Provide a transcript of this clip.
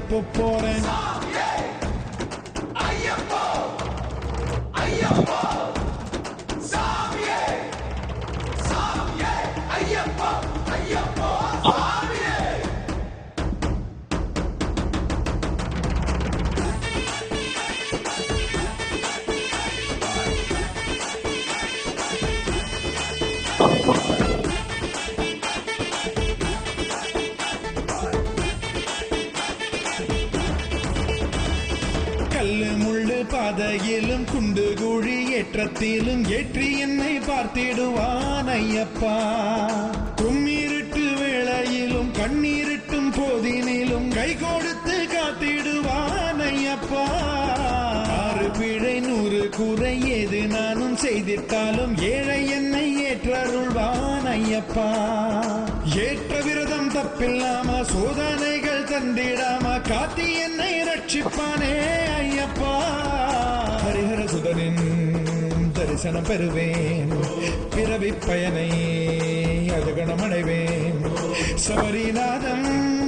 எழுப்ப போறேன். கல்லு முள்ளு பாதையிலும் குண்டு குழி ஏற்றத்திலும் ஏற்றி என்னை பார்த்திடுவான் ஐயப்பா. கும்மிருட்டு வேளையிலும் கண்ணீரிட்டும் போதினிலும் கை கொடுத்து காத்திடுவான் ஐயப்பா. 6 பிழை 100 குறை ஏது நானும் செய்திட்டாலும் ஏழை என்னை ஏற்றருள்வான் ஐயப்பா. ஏற்ற விரதம் தப்பில்லாம சோதனைகள் தந்திடாம காத்தி என்னை ரட்சிப்பானே ஐயப்பா. ஹரிஹர சுதனின் தரிசனம் பெறுவேன், பிறவி பயனை அதுகணமடைவேன். சபரிநாதன்